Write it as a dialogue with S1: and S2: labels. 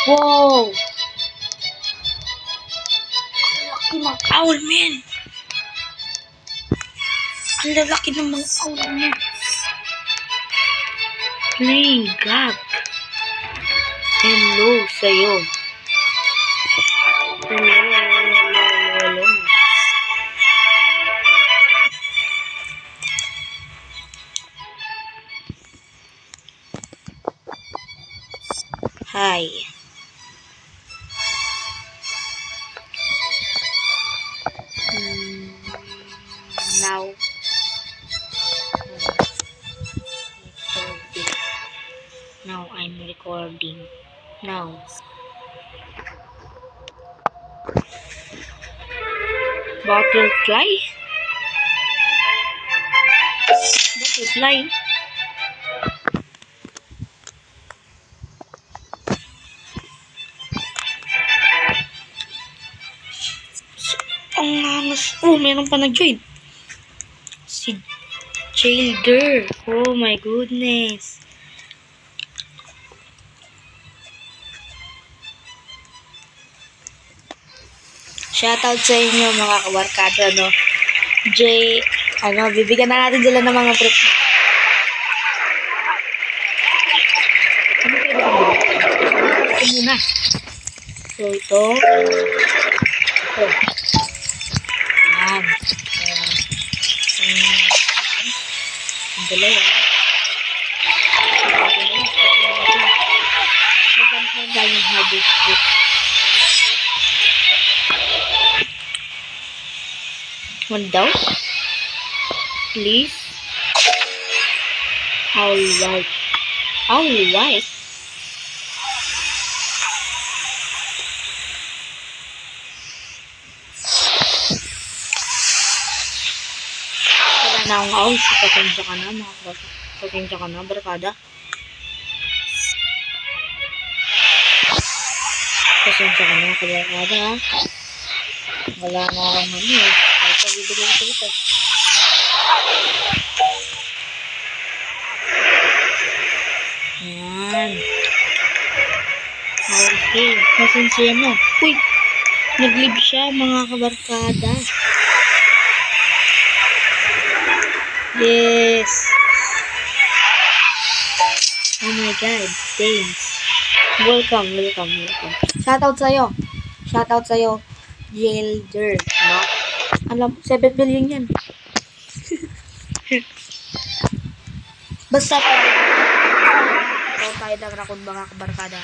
S1: Wow! Laki ng owl, man! Ang lalaki ng mga owl, man! Playing gag. Hello sa'yo. Hello. Hi. Now I'm recording. Now. Butterfly? Butterfly? Ang angas. Oh, meron pa nag-join. Si Jailder. Oh my goodness. Shoutout sa inyo mga kabarkada, no? Bibigyan na natin sila ng mga trip. Ano pwede kang bilhin? Ito muna. So, ito. Yan. Ang dalawa. Ang daming habit. One down. Please. Alright. Wala na akong owl. Pasensya ka na mga kabata. Pasensya ka na, barkada. Pasensya ka na, kabarkada, ha. Wala na akong ano eh. Ito, bibigyan ko ito. Ayan. Okay. Pasensya na. Uy! Nag-live siya, mga kabarkada. Yes! Oh my God. Thanks. Welcome. Shoutout sa'yo. Jailder, no? Alam, 7 billion yan. Basta pa. Ikaw tayo lang rakon mga kabarkada.